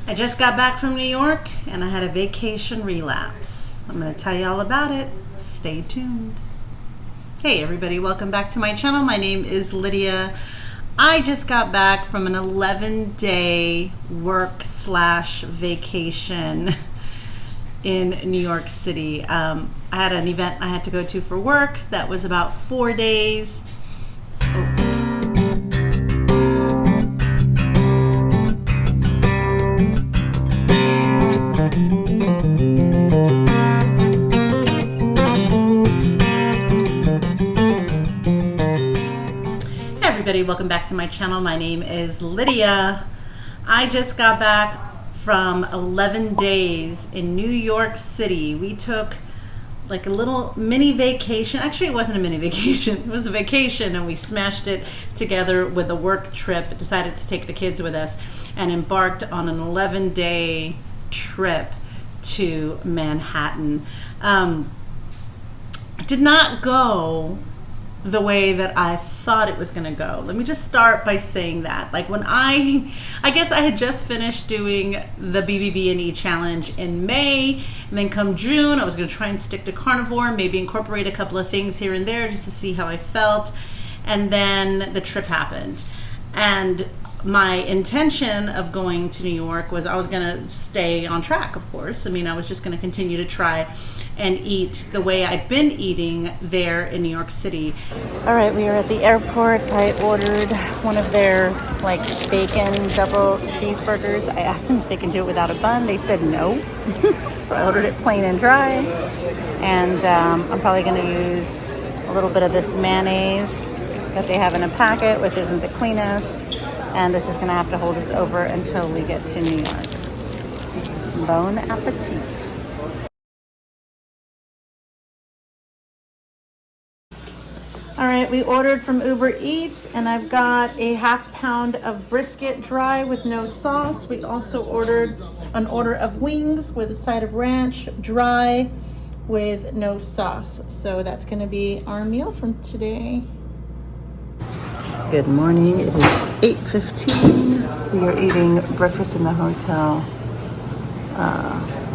I just got back from New York and I had a vacation relapse. I'm going to tell you all about it. Stay tuned. Hey everybody, welcome back to my channel. My name is Lydia. I just got back from an 11-day work/vacation in New York City. I had an event I had to go to for work that was about 4 days. Welcome back to my channel. My name is Lydia. I just got back from 11 days in New York City. We took like a little mini vacation. Actually, it wasn't a mini vacation. It was a vacation, and we smashed it together with a work trip. Decided to take the kids with us and embarked on an 11-day trip to Manhattan. It did not go the way that I thought it was going to go. Let me just start by saying that. Like when I guess I had just finished doing the BBBE challenge in May, and then come June, I was going to try and stick to carnivore, maybe incorporate a couple of things here and there just to see how I felt. And then the trip happened. And my intention of going to New York was I was going to stay on track, of course. I mean, I was just going to continue to try and eat the way I've been eating there in New York City. All right, we are at the airport. I ordered one of their like bacon double cheeseburgers. I asked them if they can do it without a bun. They said no. So I ordered it plain and dry. And I'm probably going to use a little bit of this mayonnaise that they have in a packet, which isn't the cleanest. And this is going to have to hold us over until we get to New York. Bon appetit. All right, we ordered from Uber Eats, and I've got a ½ pound of brisket dry with no sauce. We also ordered an order of wings with a side of ranch, dry with no sauce. So that's going to be our meal from today. Good morning. It is 8:15. We are eating breakfast in the hotel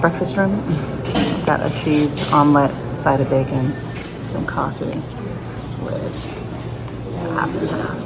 breakfast room. Got a cheese omelet, side of bacon, some coffee with half and half.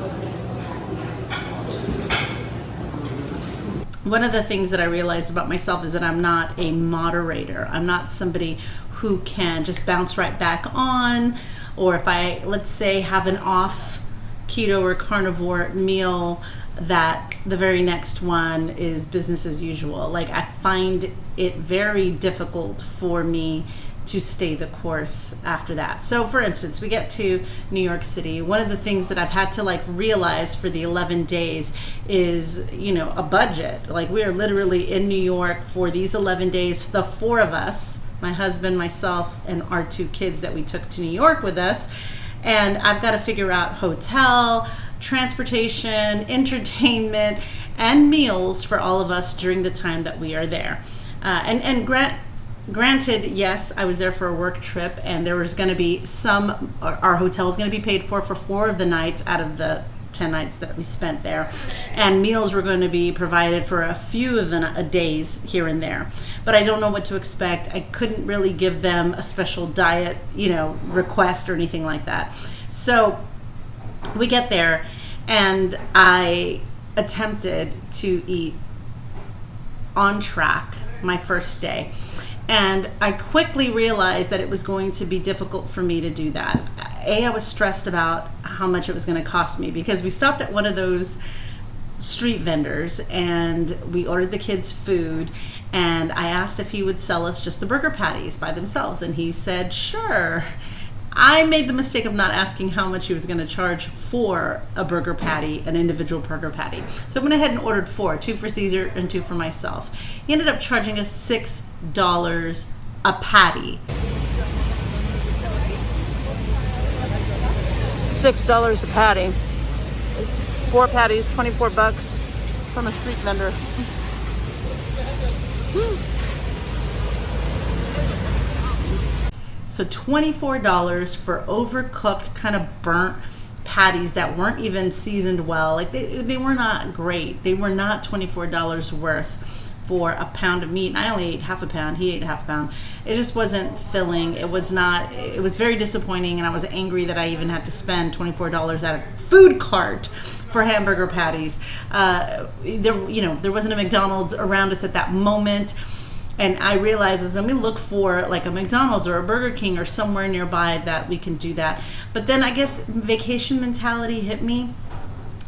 One of the things that I realized about myself is that I'm not a moderator. I'm not somebody who can just bounce right back on, or if I, let's say, have an off keto or carnivore meal, that the very next one is business as usual. Like, I find it very difficult for me to stay the course after that. So for instance, we get to New York City. One of the things that I've had to like realize for the 11 days is, you know, a budget. Like, we are literally in New York for these 11 days, the four of us, my husband, myself, and our 2 kids that we took to New York with us. And I've got to figure out hotel, transportation, entertainment, and meals for all of us during the time that we are there. Granted, yes, I was there for a work trip, and there was going to be our hotel was going to be paid for 4 of the nights out of the 10 nights that we spent there, and meals were going to be provided for a few of the days here and there. But I don't know what to expect. I couldn't really give them a special diet, request or anything like that. So we get there, and I attempted to eat on track my first day. And I quickly realized that it was going to be difficult for me to do that. I was stressed about how much it was going to cost me, because we stopped at one of those street vendors and we ordered the kids food, and I asked if he would sell us just the burger patties by themselves, and he said sure. I made the mistake of not asking how much he was going to charge for a burger patty, an individual burger patty. So I went ahead and ordered 4, 2 for Caesar and 2 for myself. He ended up charging us $6 a patty. $6 a patty. 4 patties, 24 bucks from a street vendor. So $24 for overcooked, kind of burnt patties that weren't even seasoned well. Like they were not great. They were not $24 worth for a pound of meat, and I only ate half a pound, he ate half a pound. It just wasn't filling. It was very disappointing, and I was angry that I even had to spend $24 at a food cart for hamburger patties. There wasn't a McDonald's around us at that moment. And I realized, let me look for like a McDonald's or a Burger King or somewhere nearby that we can do that. But then I guess vacation mentality hit me,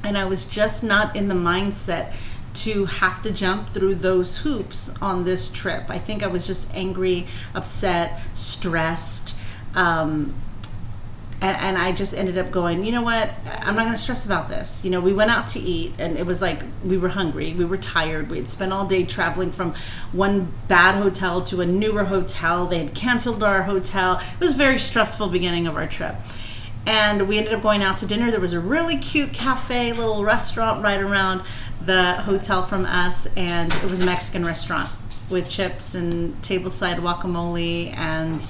and I was just not in the mindset to have to jump through those hoops on this trip. I think I was just angry, upset, stressed. And I just ended up going, you know what, I'm not going to stress about this. We went out to eat, and it was like we were hungry. We were tired. We had spent all day traveling from one bad hotel to a newer hotel. They had canceled our hotel. It was a very stressful beginning of our trip. And we ended up going out to dinner. There was a really cute cafe, little restaurant right around the hotel from us, and it was a Mexican restaurant with chips and tableside guacamole and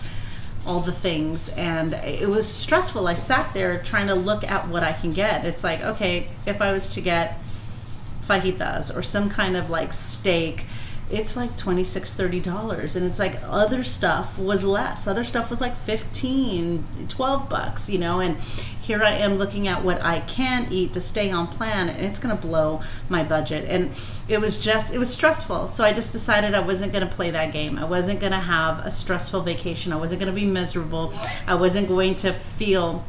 all the things. And it was stressful. I sat there trying to look at what I can get. It's like, okay, if I was to get fajitas or some kind of like steak, it's like $26-30, and it's like other stuff was less. Other stuff was like $15-12, and here I am looking at what I can eat to stay on plan, and it's gonna blow my budget. And it was stressful. So I just decided I wasn't gonna play that game. I wasn't gonna have a stressful vacation. I wasn't gonna be miserable. I wasn't going to feel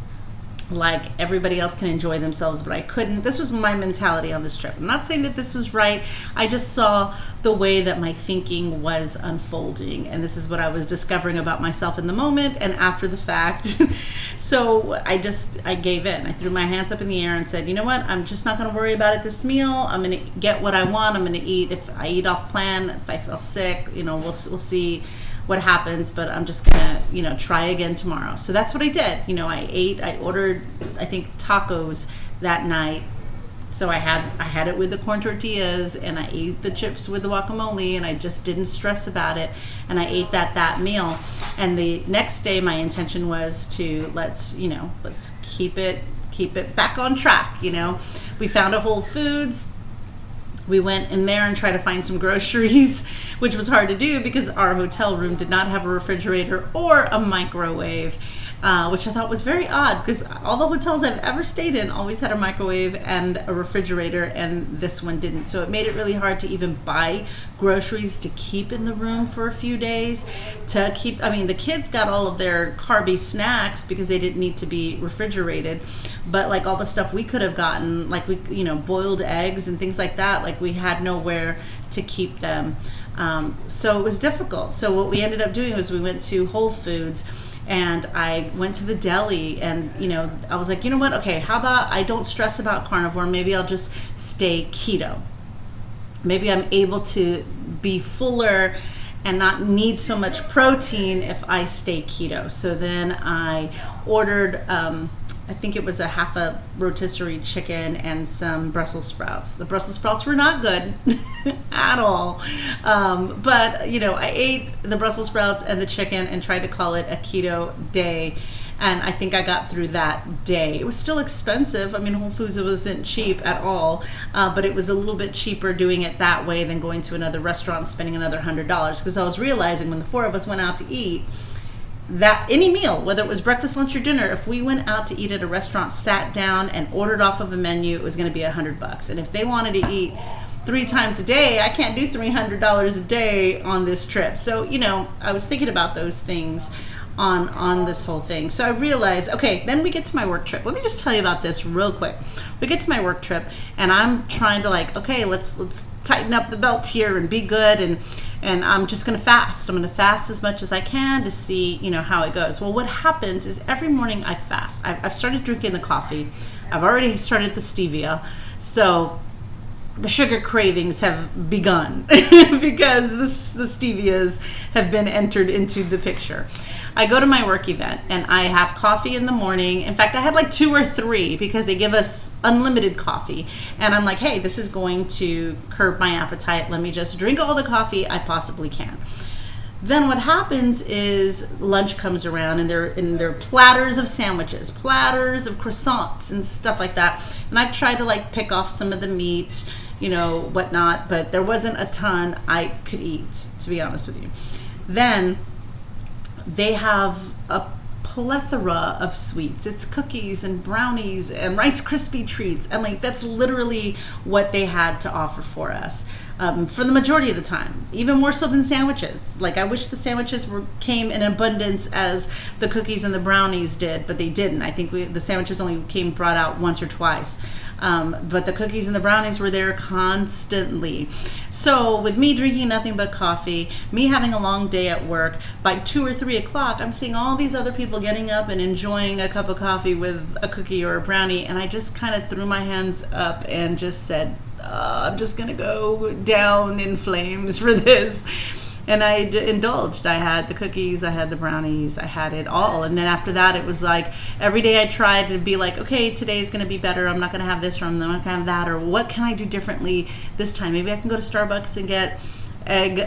like everybody else can enjoy themselves, but I couldn't. This was my mentality on this trip. I'm not saying that this was right. I just saw the way that my thinking was unfolding, and this is what I was discovering about myself in the moment and after the fact. So I gave in. I threw my hands up in the air and said, you know what, I'm just not going to worry about it this meal. I'm going to get what I want. I'm going to eat. If I eat off plan, if I feel sick, we'll see what happens, but I'm just gonna try again tomorrow. So that's what I did. I ordered, I think, tacos that night. So I had it with the corn tortillas, and I ate the chips with the guacamole, and I just didn't stress about it, and I ate that meal. And the next day my intention was to let's keep it back on track. We found a Whole Foods. We went in there and tried to find some groceries, which was hard to do because our hotel room did not have a refrigerator or a microwave, which I thought was very odd because all the hotels I've ever stayed in always had a microwave and a refrigerator, and this one didn't. So it made it really hard to even buy groceries to keep in the room for a few days. The kids got all of their carby snacks because they didn't need to be refrigerated, but like all the stuff we could have gotten, like boiled eggs and things like that, like we had nowhere to keep them. So it was difficult. So what we ended up doing was we went to Whole Foods, and I went to the deli, and I was like, you know what, okay, how about I don't stress about carnivore, maybe I'll just stay keto. Maybe I'm able to be fuller and not need so much protein if I stay keto. So then I ordered I think it was a half a rotisserie chicken and some Brussels sprouts. The Brussels sprouts were not good at all. But I ate the Brussels sprouts and the chicken and tried to call it a keto day. And I think I got through that day. It was still expensive. Whole Foods wasn't cheap at all, but it was a little bit cheaper doing it that way than going to another restaurant and spending another $100. Because I was realizing when the four of us went out to eat, that any meal, whether it was breakfast, lunch, or dinner, if we went out to eat at a restaurant, sat down and ordered off of a menu, it was going to be $100. And if they wanted to eat 3 times a day, I can't do $300 a day on this trip. So, I was thinking about those things on this whole thing. So I realized, okay, then we get to my work trip. Let me just tell you about this real quick. We get to my work trip, and I'm trying to okay, let's tighten up the belt here and be good, and I'm just going to fast. I'm going to fast as much as I can to see, how it goes. Well, what happens is every morning I fast. I've started drinking the coffee. I've already started the stevia. So the sugar cravings have begun because the stevias have been entered into the picture. I go to my work event and I have coffee in the morning. In fact, I had like 2 or 3 because they give us unlimited coffee. And I'm like, hey, this is going to curb my appetite. Let me just drink all the coffee I possibly can. Then what happens is lunch comes around, and they're platters of sandwiches, platters of croissants and stuff like that. And I've tried to pick off some of the meat, whatnot, but there wasn't a ton I could eat, to be honest with you. Then they have a plethora of sweets. It's cookies and brownies and Rice Krispie treats, and like that's literally what they had to offer for us for the majority of the time, even more so than sandwiches. Like I wish the sandwiches came in abundance as the cookies and the brownies did, but they didn't. I think the sandwiches only came brought out once or twice. But the cookies and the brownies were there constantly. So with me drinking nothing but coffee, me having a long day at work, by 2 or 3 o'clock, I'm seeing all these other people getting up and enjoying a cup of coffee with a cookie or a brownie. And I just kind of threw my hands up and just said, I'm just going to go down in flames for this. And I indulged. I had the cookies, I had the brownies, I had it all. And then after that, it was like every day I tried to be like, okay, today's going to be better. I'm not going to have this, or I'm not going to have that, or what can I do differently this time? Maybe I can go to Starbucks and get egg,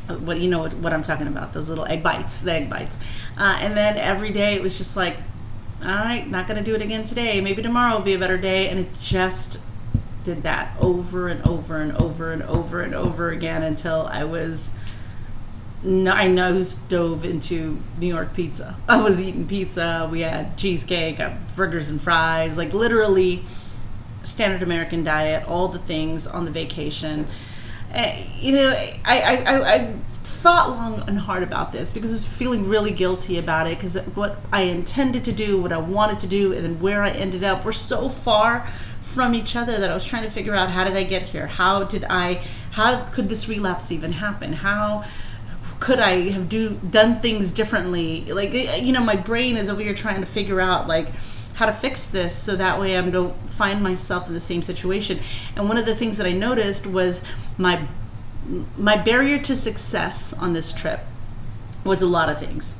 what I'm talking about, those little egg bites, the egg bites. And then every day it was just like, all right, not going to do it again today. Maybe tomorrow will be a better day. And it just did that over and over and over and over and over again until I nose dove into New York pizza. I was eating pizza. We had cheesecake, burgers and fries, like literally standard American diet, all the things on the vacation. I thought long and hard about this because I was feeling really guilty about it, because what I intended to do, what I wanted to do, and then where I ended up were so far from each other that I was trying to figure out, how did I get here? How could this relapse even happen? How could I have done things differently? Like, my brain is over here trying to figure out like how to fix this so that way I don't find myself in the same situation. And one of the things that I noticed was my barrier to success on this trip was a lot of things.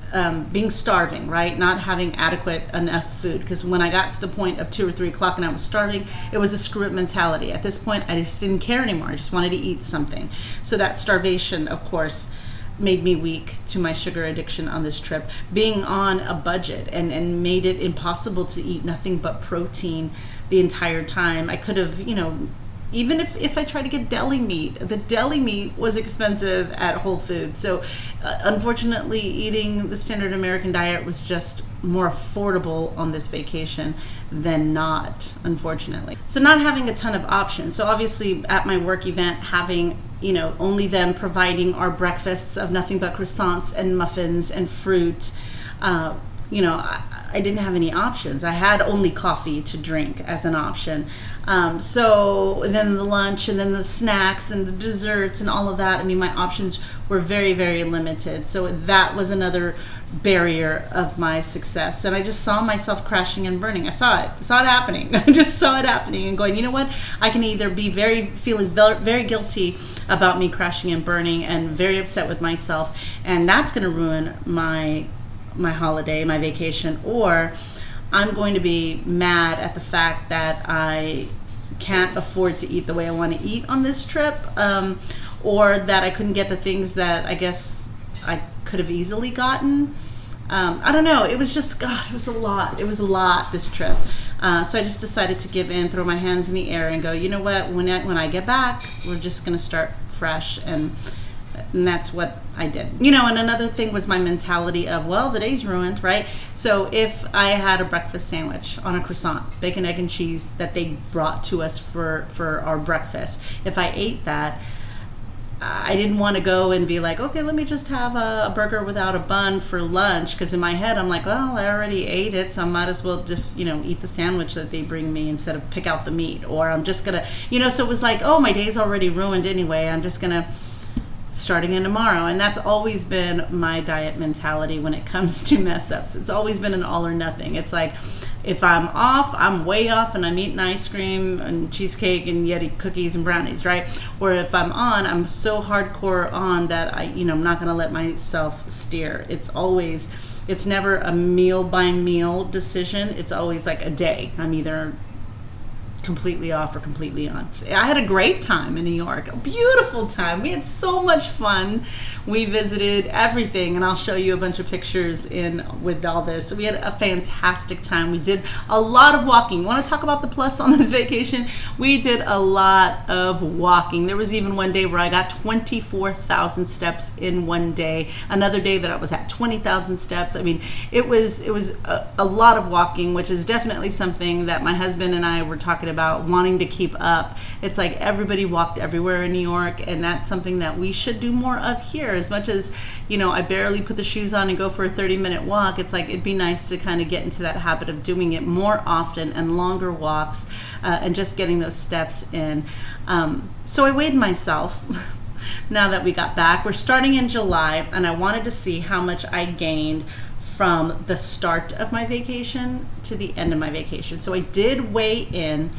Being starving, right? Not having adequate enough food. Because when I got to the point of 2 or 3 o'clock and I was starving, it was a screw it mentality. At this point, I just didn't care anymore. I just wanted to eat something. So that starvation, of course, made me weak to my sugar addiction on this trip. Being on a budget and made it impossible to eat nothing but protein the entire time. I could have, even if I tried to get deli meat, the deli meat was expensive at Whole Foods. So unfortunately, eating the standard American diet was just more affordable on this vacation than not, unfortunately. So not having a ton of options. So obviously at my work event, having only them providing our breakfasts of nothing but croissants and muffins and fruit, I didn't have any options. I had only coffee to drink as an option. So then the lunch and then the snacks and the desserts and all of that, I mean, my options were very, very limited. So that was another barrier of my success. And I just saw myself crashing and burning. I saw it happening. I just saw it happening and going, you know what? I can either be feeling very guilty about me crashing and burning and very upset with myself, and that's going to ruin my holiday, my vacation, or I'm going to be mad at the fact that I can't afford to eat the way I want to eat on this trip, or that I couldn't get the things that I guess I could have easily gotten. I don't know. It was just, God, it was a lot. It was a lot this trip. So I just decided to give in, throw my hands in the air and go, you know what, when I get back, we're just going to start fresh. And that's what I did. And another thing was my mentality of, well, the day's ruined, right? So if I had a breakfast sandwich on a croissant, bacon, egg, and cheese that they brought to us for our breakfast, if I ate that, I didn't want to go and be like, okay, let me just have a burger without a bun for lunch. Because in my head, I'm like, well, I already ate it, so I might as well just, eat the sandwich that they bring me instead of pick out the meat. Or I'm just going to, so it was like, oh, my day's already ruined anyway. I'm just going to starting in tomorrow. And that's always been my diet mentality when it comes to mess ups. It's always been an all or nothing. It's like, if I'm off, I'm way off and I'm eating ice cream and cheesecake and Yeti cookies and brownies, right? Or if I'm on, I'm so hardcore on that I'm not going to let myself steer. It's never a meal by meal decision. It's always like a day. I'm either completely off or completely on. I had a great time in New York, a beautiful time. We had so much fun. We visited everything, and I'll show you a bunch of pictures in with all this. So we had a fantastic time. We did a lot of walking. You want to talk about the plus on this vacation? We did a lot of walking. There was even one day where I got 24,000 steps in one day. Another day that I was at 20,000 steps. I mean, it was a lot of walking, which is definitely something that my husband and I were talking about wanting to keep up. It's like everybody walked everywhere in New York, and that's something that we should do more of here. As much as, you know, I barely put the shoes on and go for a 30-minute walk, it's like it'd be nice to kind of get into that habit of doing it more often and longer walks, and just getting those steps in. So I weighed myself now that we got back. We're starting in July, and I wanted to see how much I gained from the start of my vacation to the end of my vacation. So I did weigh in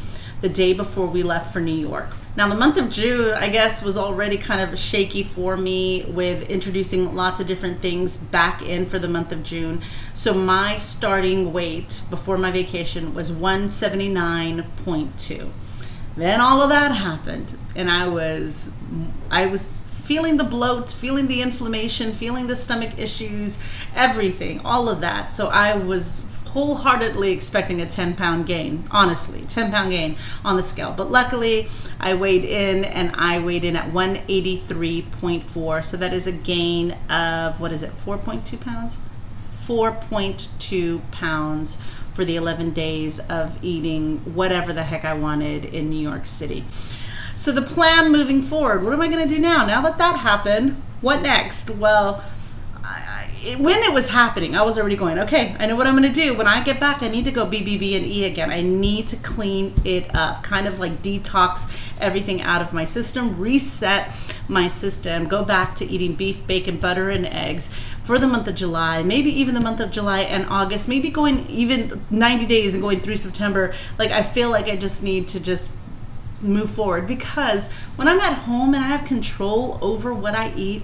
the day before we left for New York. Now the month of June, I guess, was already kind of shaky for me with introducing lots of different things back in for the month of June. So my starting weight before my vacation was 179.2. Then all of that happened, and I was feeling the bloat, feeling the inflammation, feeling the stomach issues, everything, all of that. So I was wholeheartedly expecting a 10-pound gain, honestly, 10-pound gain on the scale. But luckily, I weighed in, and I weighed in at 183.4. So that is a gain of, 4.2 pounds? 4.2 pounds for the 11 days of eating whatever the heck I wanted in New York City. So the plan moving forward, what am I going to do now? Now that that happened, what next? Well, when it was happening, I was already going, okay, I know what I'm going to do. When I get back, I need to go BBB&E again. I need to clean it up, kind of like detox everything out of my system, reset my system, go back to eating beef, bacon, butter, and eggs for the month of July, maybe even the month of July and August, maybe going even 90 days and going through September. Like, I feel like I just need to just move forward, because when I'm at home and I have control over what I eat,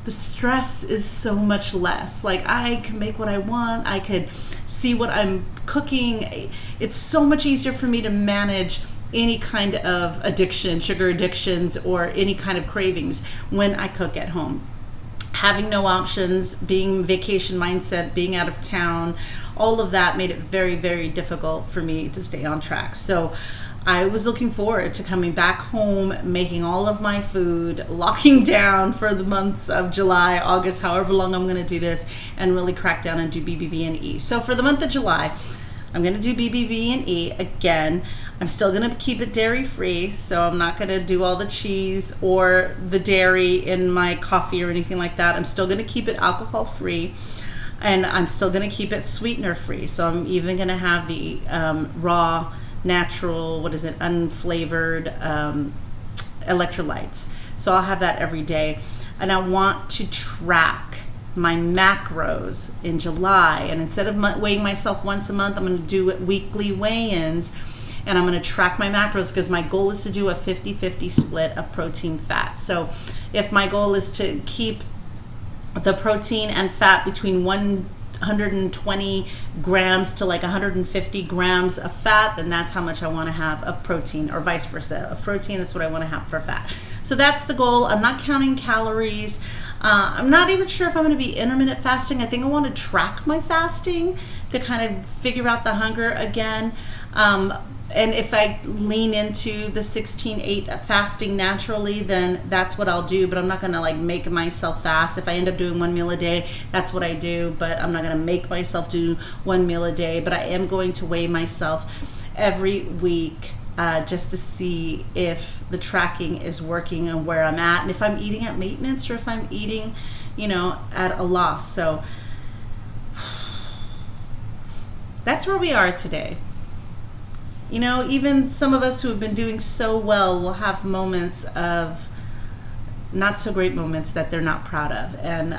the stress is so much less. Like, I can make what I want. I could see what I'm cooking. It's so much easier for me to manage any kind of addiction, sugar addictions, or any kind of cravings when I cook at home. Having no options, being vacation mindset, being out of town, all of that made it very, very difficult for me to stay on track. So I was looking forward to coming back home, making all of my food, locking down for the months of July, August, however long I'm going to do this, and really crack down and do BBB&E. So for the month of July, I'm going to do BBB&E again. I'm still going to keep it dairy free, so I'm not going to do all the cheese or the dairy in my coffee or anything like that. I'm still going to keep it alcohol free, and I'm still going to keep it sweetener free. So I'm even going to have the raw, natural, unflavored electrolytes. So I'll have that every day. And I want to track my macros in July. And instead of weighing myself once a month, I'm going to do weekly weigh-ins. And I'm going to track my macros, because my goal is to do a 50-50 split of protein fat. So if my goal is to keep the protein and fat between 120 grams to like 150 grams of fat, then that's how much I want to have of protein, or vice versa. Of protein, that's what I want to have for fat. So that's the goal. I'm not counting calories. I'm not even sure if I'm going to be intermittent fasting. I think I want to track my fasting to kind of figure out the hunger again. And if I lean into the 16-8 fasting naturally, then that's what I'll do. But I'm not going to like make myself fast. If I end up doing one meal a day, that's what I do. But I'm not going to make myself do one meal a day. But I am going to weigh myself every week, just to see if the tracking is working and where I'm at, and if I'm eating at maintenance or if I'm eating, at a loss. So that's where we are today. Even some of us who have been doing so well will have moments of not so great moments that they're not proud of. And,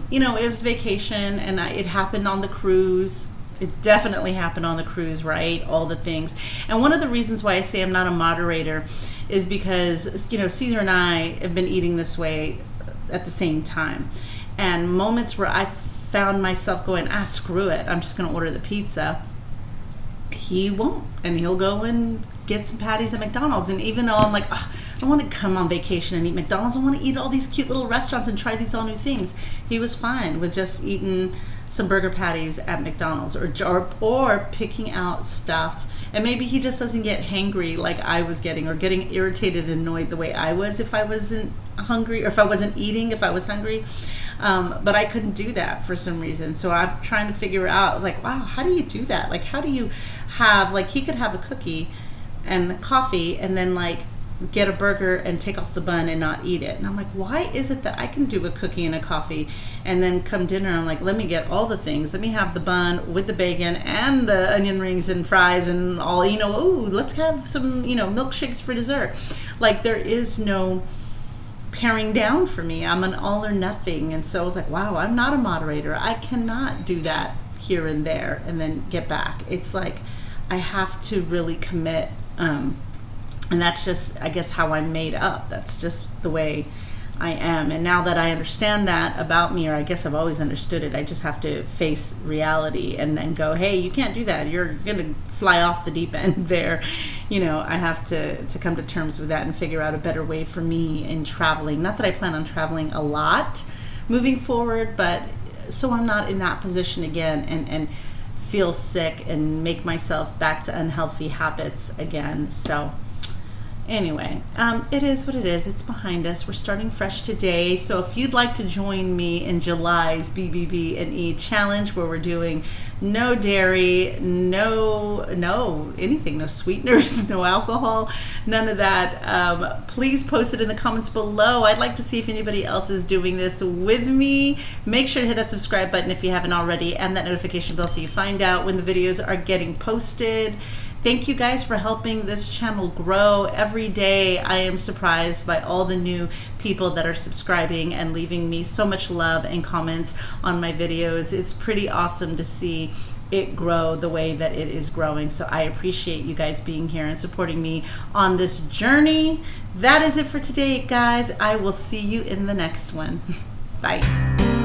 it was vacation, and it happened on the cruise. It definitely happened on the cruise, right? All the things. And one of the reasons why I say I'm not a moderator is because, Caesar and I have been eating this way at the same time. And moments where I found myself going, screw it, I'm just going to order the pizza. He won't, and he'll go and get some patties at McDonald's. And even though I'm like, oh, I want to come on vacation and eat McDonald's, I want to eat all these cute little restaurants and try these all new things, he was fine with just eating some burger patties at McDonald's, or picking out stuff. And maybe he just doesn't get hangry like I was getting, or getting irritated and annoyed the way I was if I wasn't hungry, or if I wasn't eating if I was hungry. But I couldn't do that for some reason. So I'm trying to figure out, like, wow, how do you do that? Like, how do you have, like, he could have a cookie and coffee and then, like, get a burger and take off the bun and not eat it. And I'm like, why is it that I can do a cookie and a coffee, and then come dinner, I'm like, let me get all the things. Let me have the bun with the bacon and the onion rings and fries and all, you know, ooh, let's have some, you know, milkshakes for dessert. Like, there is no paring down for me. I'm an all or nothing. And so I was like, wow, I'm not a moderator. I cannot do that here and there and then get back. It's like I have to really commit. And that's just, I guess, how I'm made up. That's just the way I am. And now that I understand that about me, or I guess I've always understood it, I just have to face reality and then go, hey, you can't do that. You're going to fly off the deep end there. You know, I have to come to terms with that and figure out a better way for me in traveling. Not that I plan on traveling a lot moving forward, but so I'm not in that position again and feel sick and make myself back to unhealthy habits again. So anyway, it is what it is. It's behind us. We're starting fresh today. So if you'd like to join me in July's BBBE challenge, where we're doing no dairy, no anything, no sweeteners, no alcohol, none of that, please post it in the comments below. I'd like to see if anybody else is doing this with me. Make sure to hit that subscribe button if you haven't already, and that notification bell so you find out when the videos are getting posted. Thank you guys for helping this channel grow. Every day I am surprised by all the new people that are subscribing and leaving me so much love and comments on my videos. It's pretty awesome to see it grow the way that it is growing. So I appreciate you guys being here and supporting me on this journey. That is it for today, guys. I will see you in the next one. Bye.